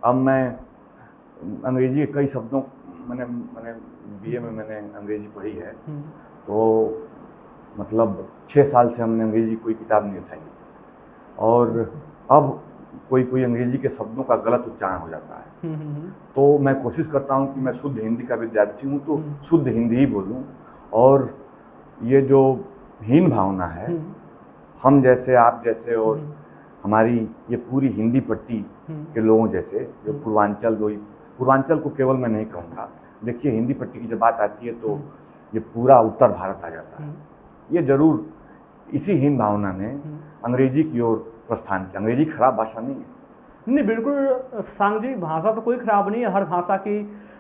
अब मैं अंग्रेजी के कई शब्दों, मैंने बीए में मैंने अंग्रेजी पढ़ी है, तो मतलब 6 साल से हमने अंग्रेजी कोई किताब नहीं उठाई, और अब कोई अंग्रेजी के शब्दों का गलत उच्चारण हो जाता है। तो मैं कोशिश करता हूँ कि मैं शुद्ध हिंदी का विद्यार्थी हूँ, तो शुद्ध हिंदी ही बोलूँ। और ये जो हीन भावना है, हम जैसे, आप जैसे और हमारी ये पूरी हिंदी पट्टी के लोगों जैसे, जो पूर्वांचल को केवल मैं नहीं कहूँगा। देखिए हिंदी पट्टी की जब बात आती है तो ये पूरा उत्तर भारत आ जाता है। ये जरूर इसी हीन भावना ने अंग्रेजी की ओर प्रस्थान किया। अंग्रेजी खराब भाषा नहीं है। नहीं, बिल्कुल सांग जी, भाषा तो कोई खराब नहीं है। हर भाषा की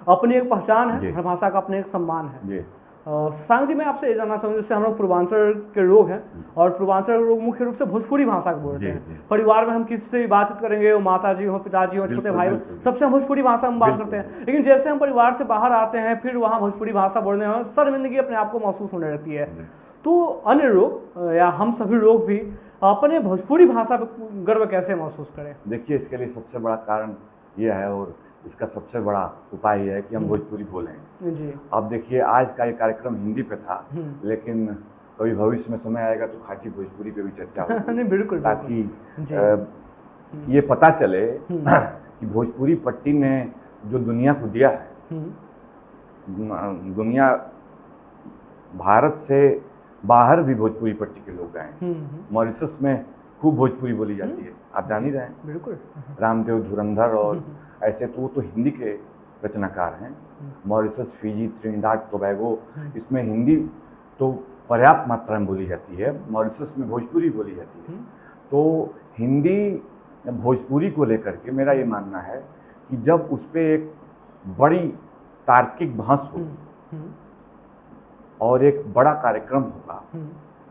अपनी एक पहचान है, हर भाषा का अपने एक सम्मान है जी। सांग जी, मैं आपसे ये जानना चाहूँगा, जैसे हम लोग पूर्वांचल के लोग हैं और पूर्वांचल के लोग मुख्य रूप से भोजपुरी भाषा को बोलते हैं। परिवार में हम किससे भी बातचीत करेंगे, वो माताजी हो, पिताजी हो, छोटे भाई हो, सबसे हम भोजपुरी भाषा में बात करते हैं। लेकिन जैसे हम परिवार से बाहर आते हैं, फिर वहाँ भोजपुरी भाषा बोलने में शर्मिंदगी अपने आप को महसूस होने लगती है। तो अन्य लोग या हम सभी लोग भी अपने भोजपुरी भाषा पर गर्व कैसे महसूस करें? देखिए इसके लिए सबसे बड़ा कारण ये है और इसका सबसे बड़ा उपाय यह है कि हम भोजपुरी बोलें जी। अब देखिए आज का ये कार्यक्रम हिंदी पे था, लेकिन कभी भविष्य में समय आएगा तो खाटी भोजपुरी पे भी चर्चा होगी। नहीं, बिल्कुल, ताकि ये पता चले कि भोजपुरी पट्टी ने जो दुनिया को दिया है, दुनिया भारत से बाहर भी भोजपुरी पट्टी के लोग गए। मॉरिशस में खूब भोजपुरी बोली जाती है, आप जान ही रहे हैं। बिल्कुल। रामदेव धुरंधर और ऐसे तो वो तो हिंदी के रचनाकार हैं। मॉरिशस, फिजी, त्रिनिदाद टोबैगो, इसमें हिंदी तो पर्याप्त मात्रा में बोली जाती है। मॉरिशस में भोजपुरी बोली जाती है। तो हिंदी भोजपुरी को लेकर के मेरा ये मानना है कि जब उस पर एक बड़ी तार्किक बहस हो और एक बड़ा कार्यक्रम होगा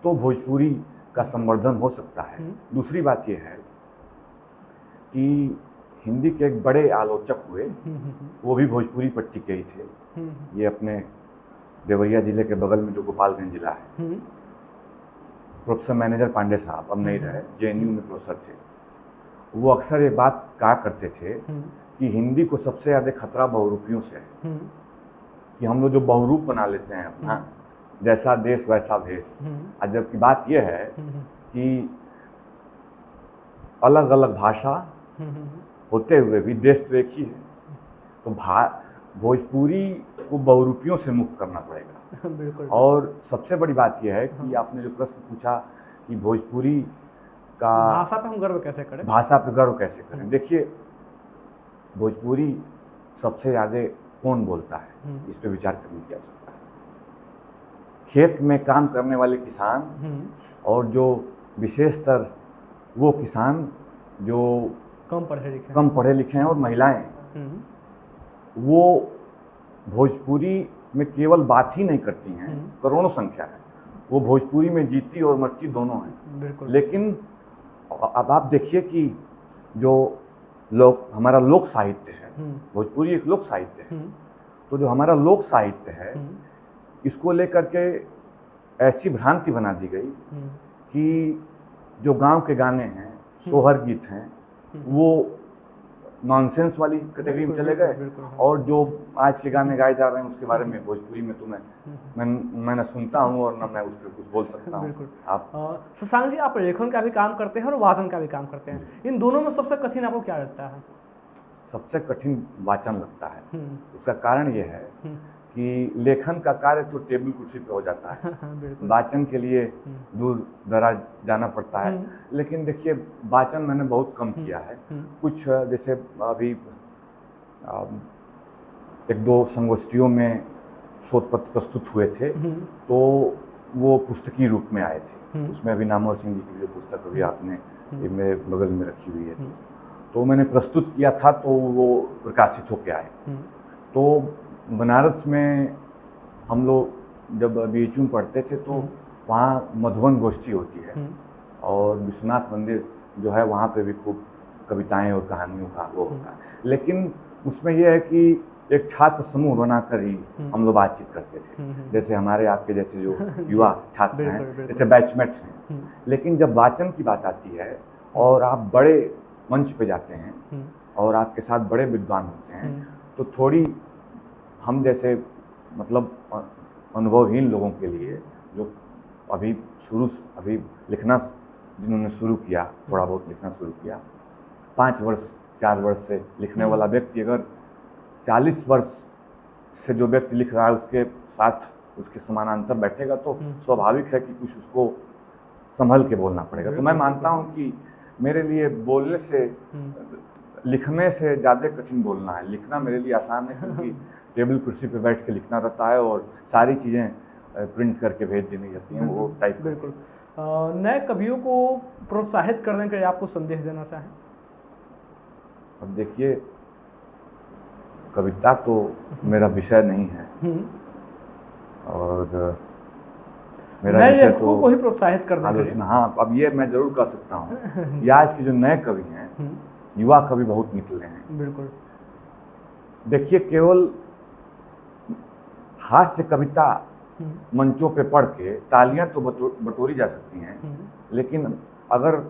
तो भोजपुरी का संवर्धन हो सकता है। दूसरी बात यह है कि हिंदी के एक बड़े आलोचक हुए, वो भी भोजपुरी पट्टी के ही थे। ये अपने देवरिया जिले के बगल में जो गोपालगंज जिला है, प्रोफेसर मैनेजर पांडे साहब, अब नहीं रहे, जेएनयू में प्रोफेसर थे। वो अक्सर ये बात कहा करते थे कि हिंदी को सबसे ज़्यादा खतरा बहुरूपियों से है, कि हम लोग जो बहुरूप बना लेते हैं अपना, जैसा देश वैसा भेष। और जबकि बात यह है कि अलग अलग भाषा होते हुए भी देश तो एक ही है। तो भोजपुरी को बहुरूपियों से मुक्त करना पड़ेगा। बिल्कुल। और सबसे बड़ी बात यह है कि आपने जो प्रश्न पूछा कि भोजपुरी का भाषा पे हम गर्व कैसे करें, भाषा पे गर्व कैसे करें। देखिए भोजपुरी सबसे ज़्यादा कौन बोलता है, इस पे विचार करने की आवश्यकता है। खेत में काम करने वाले किसान और जो विशेषतर वो किसान जो कम पढ़े लिखे हैं और महिलाएं, वो भोजपुरी में केवल बात ही नहीं करती हैं, करोड़ों संख्या है, वो भोजपुरी में जीती और मरती दोनों हैं। लेकिन अब आप देखिए कि जो हमारा लोक साहित्य है, भोजपुरी एक लोक साहित्य है, तो जो हमारा लोक साहित्य है इसको लेकर के ऐसी भ्रांति बना दी गई कि जो गांव के गाने हैं, सोहर गीत हैं, वो नॉनसेंस वाली कैटेगरी में चले गए। और जो आज के गाने गाए जा रहे हैं उसके बारे में भोजपुरी में तो मैं न सुनता हूँ और न मैं उस पर कुछ बोल सकता हूँ। आप शशांक जी, आप लेखन का भी काम करते हैं और वाचन का भी काम करते हैं, इन दोनों में सबसे कठिन आपको क्या लगता है? सबसे कठिन वाचन लगता है। उसका कारण ये है कि लेखन का कार्य तो टेबल कुर्सी पे हो जाता है, वाचन के लिए दूर दराज जाना पड़ता है। लेकिन देखिए वाचन मैंने बहुत कम किया है। कुछ जैसे अभी एक दो संगोष्ठियों में शोध पत्र प्रस्तुत हुए थे, तो वो पुस्तकीय रूप में आए थे। उसमें अभी नामवर सिंह जी की जो पुस्तक अभी आपने मेरे बगल में रखी हुई है, तो मैंने प्रस्तुत किया था, तो वो प्रकाशित होकर आए। तो बनारस में हम लोग जब बीएचयू में पढ़ते थे तो वहाँ मधुबन गोष्ठी होती है और विश्वनाथ मंदिर जो है वहाँ पे भी खूब कविताएं और कहानियों का वो होता है। लेकिन उसमें यह है कि एक छात्र समूह बनाकर ही हम लोग बातचीत करते थे, जैसे हमारे आपके जैसे जो युवा छात्र हैं, जैसे बैचमेट हैं। लेकिन जब वाचन की बात आती है और आप बड़े मंच पे जाते हैं और आपके साथ बड़े विद्वान होते हैं, तो थोड़ी हम जैसे मतलब अनुभवहीन लोगों के लिए जो अभी लिखना जिन्होंने शुरू किया, थोड़ा बहुत लिखना शुरू किया, 5 वर्ष 4 वर्ष से लिखने वाला व्यक्ति अगर 40 वर्ष से जो व्यक्ति लिख रहा है उसके साथ उसके समानांतर बैठेगा तो स्वाभाविक है कि कुछ उसको संभल के बोलना पड़ेगा। तो मैं मानता हूँ कि मेरे लिए बोलने से लिखने से ज़्यादा कठिन बोलना है। लिखना मेरे लिए आसान है क्योंकि टेबल कुर्सी पे बैठ के लिखना रहता है और सारी चीज़ें प्रिंट करके भेज देनी जाती हैं, वो टाइप। बिल्कुल। नए कवियों को प्रोत्साहित करने के लिए आपको संदेश देना चाहें? अब देखिए, कविता तो मेरा विषय नहीं है और मेरा नए विषय लेखकों को ही प्रोत्साहित करने के लिए। आलोचना। हाँ, अब ये मैं जरूर कह सकता हूँ ये आज के जो नए कवि हैं, युवा कवि बहुत निकले हैं। बिल्कुल। देखिए, केवल हास्य कविता मंचों पे पढ़ के तालियां तो बटोरी जा सकती हैं, लेकिन अगर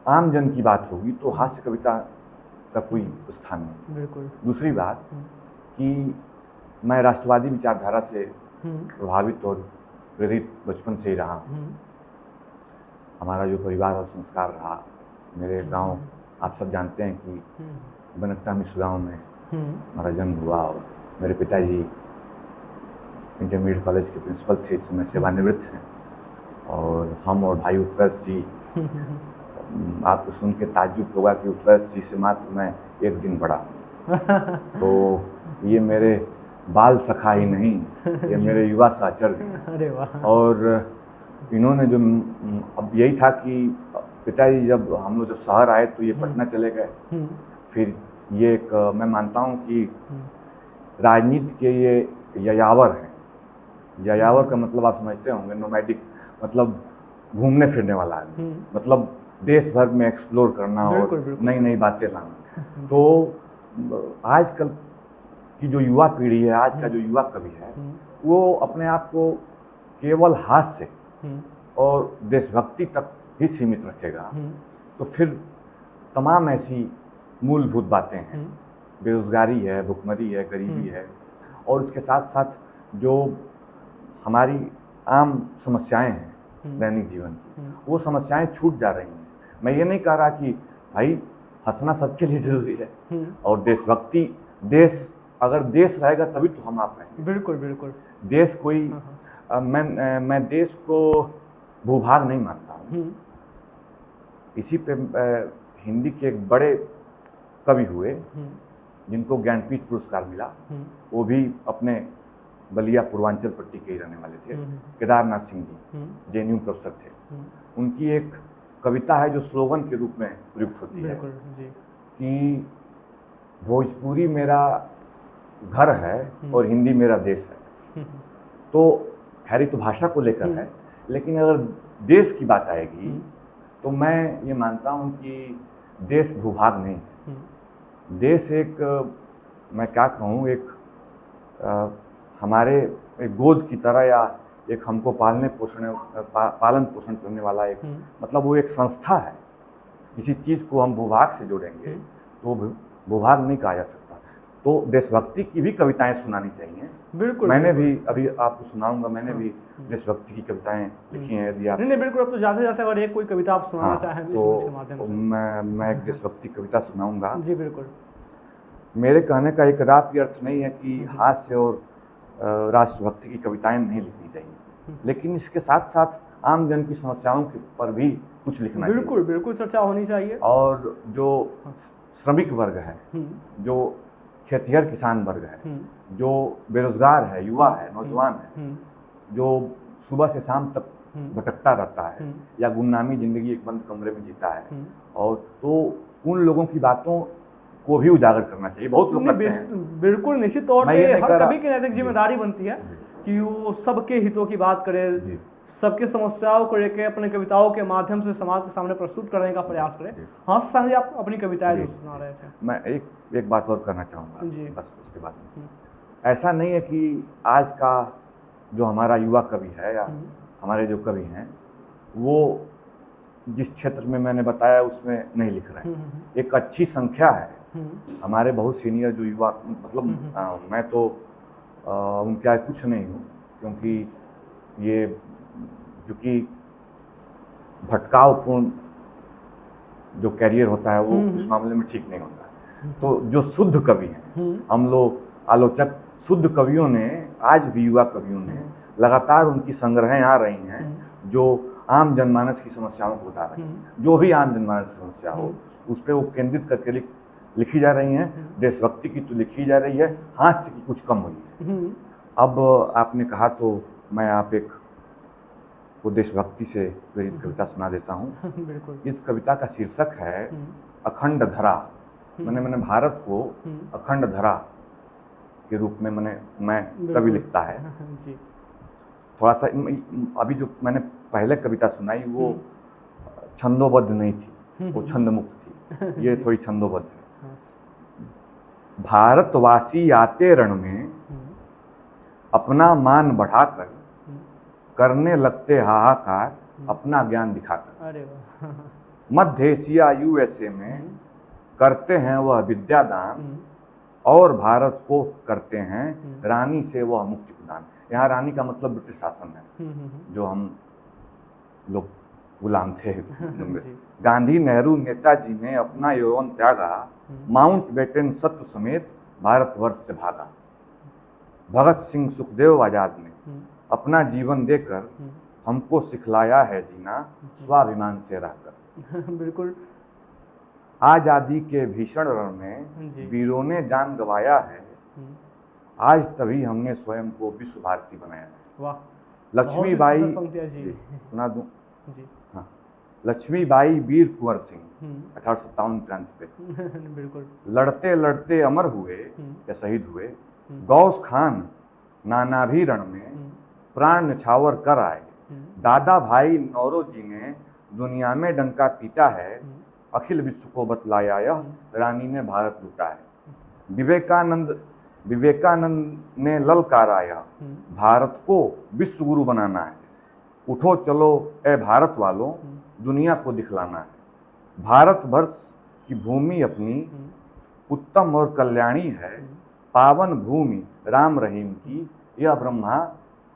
आम जन की बात होगी तो हास्य कविता का कोई स्थान नहीं। बिल्कुल। दूसरी बात कि मैं राष्ट्रवादी विचारधारा से प्रभावित और प्रेरित बचपन से ही रहा। हमारा जो परिवार और संस्कार रहा, मेरे गांव, आप सब जानते हैं कि बनकटा मिश्र गांव में हमारा जन्म हुआ और मेरे पिताजी इंटरमीडिएट कॉलेज के प्रिंसिपल थे, इस समय सेवानिवृत्त हैं। और हम और भाई उत्कर्ष जी, आपको सुन के ताज्जुब होगा कि उत्कर्ष जी से मात्र मैं एक दिन बड़ा। तो ये मेरे बाल सखा ही नहीं, ये मेरे युवा सहचर हैं। अरे वाह। और इन्होंने जो, अब यही था कि पिताजी जब हम लोग जब शहर आए तो ये पटना चले गए। फिर ये एक, मैं मानता हूँ कि राजनीति के ये यायावर हैं। यायावर का मतलब आप समझते होंगे, नोमैडिक, मतलब घूमने फिरने वाला आदमी, मतलब देश भर में एक्सप्लोर करना और नई नई बातें लाना। तो आजकल की जो युवा पीढ़ी है, आज का जो युवा कवि है, वो अपने आप को केवल हास्य और देशभक्ति तक ही सीमित रखेगा तो फिर तमाम ऐसी मूलभूत बातें हैं, बेरोजगारी है, भुखमरी है, गरीबी है, और उसके साथ साथ जो हमारी आम समस्याएं हैं दैनिक जीवन की, वो समस्याएं छूट जा रही हैं। मैं ये नहीं कह रहा कि भाई हंसना सबके लिए जरूरी है, और देशभक्ति, देश, अगर देश रहेगा तभी तो हम आप रहेंगे। बिल्कुल बिल्कुल। देश कोई मैं देश को भूभाग नहीं मानता हूँ। इसी पे हिंदी के एक बड़े कवि हुए जिनको ज्ञानपीठ पुरस्कार मिला, वो भी अपने बलिया पूर्वांचल पट्टी के ही रहने वाले थे, केदारनाथ सिंह जी, जेएनयू प्रोफेसर थे। उनकी एक कविता है जो स्लोगन के रूप में प्रयुक्त होती है कि भोजपुरी मेरा घर है और हिंदी मेरा देश है। तो खैर तो भाषा को लेकर है, लेकिन अगर देश की बात आएगी तो मैं ये मानता हूँ कि देश भूभाग नहीं है। देश एक, मैं क्या कहूँ, एक हमारे एक गोद की तरह, या एक हमको पालन पोषण करने वाला एक, मतलब वो एक संस्था है। किसी चीज़ को हम भूभाग से जोड़ेंगे तो भूभाग नहीं कहा जा सकता। तो देशभक्ति की भी कविताएं सुनानी चाहिए। बिल्कुल। मैंने भी अभी आपको सुनाऊंगा, मैंने भी देशभक्ति की कविताएं लिखी हैं। यदि आप नहीं बिल्कुल, अब तो जाते जाते अगर एक कोई कविता आप सुनाना चाहें तो इसके माध्यम से मैं एक देशभक्ति कविता सुनाऊंगा। जी बिल्कुल। मेरे कहने का एक कदापि अर्थ नहीं है कि हास्य और राष्ट्रभक्ति की कविताएं नहीं लिखनी चाहिए, लेकिन इसके साथ साथ आम जन की समस्याओं के पर भी कुछ लिखना चाहिए। बिल्कुल बिल्कुल, चर्चा होनी चाहिए। और जो श्रमिक वर्ग है, जो खेतिहर किसान वर्ग है, जो बेरोजगार है, युवा है, नौजवान है, जो सुबह से शाम तक भटकता रहता है या गुमनामी जिंदगी एक बंद कमरे में जीता है, और तो उन लोगों की बातों को भी उजागर करना चाहिए। बहुत लोग करते हैं। बिल्कुल, निश्चित तौर पे हर कवि की नैतिक जिम्मेदारी बनती है कि वो सबके हितों की बात करे, सबके समस्याओं को लेकर अपनी कविताओं के माध्यम से समाज के सामने प्रस्तुत करने का प्रयास करें। हाँ साहब, आप अपनी कविताएं जो सुना रहे थे। मैं एक बात और करना चाहूँगा बस, उसके बाद ऐसा नहीं है कि आज का जो हमारा युवा कवि है या हमारे जो कवि हैं वो जिस क्षेत्र में मैंने बताया उसमें नहीं लिख रहे हैं। एक अच्छी संख्या है हमारे बहुत सीनियर जो युवा, मतलब मैं तो उनका कुछ नहीं हूँ, क्योंकि ये जो कि भटकावपूर्ण जो कैरियर होता है वो इस मामले में ठीक नहीं होता है। तो जो शुद्ध कवि हैं, हम लोग आलोचक शुद्ध कवियों ने, आज भी युवा कवियों ने लगातार उनकी संग्रहें आ रही हैं जो आम जनमानस की समस्याओं को बता रहे हैं। जो भी आम जनमानस की समस्या हो उस पर वो केंद्रित करके लिखी जा रही हैं। देशभक्ति की तो लिखी जा रही है, हास्य की कुछ कम हुई है। अब आपने कहा तो मैं आप एक को देशभक्ति से प्रेरित कविता सुना देता हूँ। बिल्कुल। इस कविता का शीर्षक है अखंड धरा। मैंने भारत को अखंड धरा के रूप में मैं कवि लिखता है। थोड़ा सा अभी जो मैंने पहले कविता सुनाई वो छंदोबद्ध नहीं थी, वो छंद मुक्त थी। ये थोड़ी छंदोबद्ध है। भारतवासी आते रण में अपना मान बढ़ाकर करने लगते हाहाकार अपना ज्ञान दिखाकर। मध्य एशिया यूएसए में करते हैं वह विद्यादान और भारत को करते हैं रानी से वह मुक्ति प्रदान। यहाँ रानी का मतलब ब्रिटिश शासन है, जो हम लोग गुलाम थे। गांधी नेहरू नेताजी ने अपना यौवन त्यागा, माउंट बेटन सत्य समेत भारतवर्ष से भागा। भगत सिंह सुखदेव आजाद ने अपना जीवन देकर हमको सिखलाया है जीना स्वाभिमान से रहकर। बिल्कुल। आजादी के भीषण रण में वीरों ने जान गंवाया है, आज तभी हमने स्वयं को विश्व भारती बनाया है। वाह। लक्ष्मीबाई, सुना दूं? हाँ, लक्ष्मीबाई वीर कुंवर सिंह 1857 क्रांति पे बिल्कुल। लड़ते लड़ते अमर हुए या शहीद हुए। गौस खान नानाभी रण में प्राण न्यौछावर कर आए। दादा भाई नौरोजी ने दुनिया में डंका पीटा है, अखिल विश्व को बतलाया यह रानी ने भारत लूटा है। विवेकानंद ने ललकाराया, भारत को विश्व गुरु बनाना है। उठो चलो ए भारत वालों, दुनिया को दिखलाना है। भारतवर्ष की भूमि अपनी उत्तम और कल्याणी है, पावन भूमि राम रहीम की यह ब्रह्मा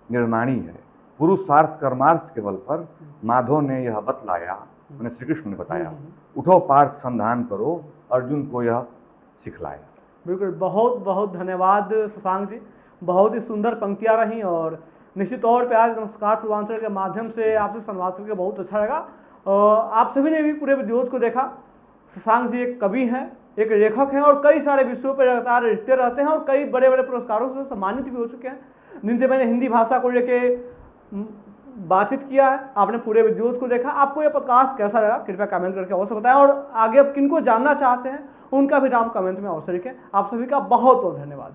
निर्माणी है। पुरुषार्थ कर्मार्थ के बल पर माधव ने यह बतलाया, मैंने श्री कृष्ण ने बताया। उठो पार्थ संधान करो, अर्जुन को यह सिखलाया। बिल्कुल। बहुत बहुत धन्यवाद शशांक जी, बहुत ही सुंदर पंक्तियाँ रहीं और निश्चित तौर पे आज नमस्कार पूर्वांचल के माध्यम से आपसे संवाद करके बहुत अच्छा लगा। आप सभी ने भी पूरे वीडियोज को देखा। शशांक जी एक कवि हैं, एक लेखक हैं और कई सारे विषयों पर लगातार लिखते रहते हैं और कई बड़े बड़े पुरस्कारों से सम्मानित भी हो चुके हैं, जिनसे मैंने हिंदी भाषा को लेके बातचीत किया है। आपने पूरे वीडियोज को देखा। आपको यह पॉडकास्ट कैसा लगा कृपया कमेंट करके अवश्य बताएं और आगे आप किनको जानना चाहते हैं उनका भी नाम कमेंट में अवश्य लिखें। आप सभी का बहुत बहुत धन्यवाद।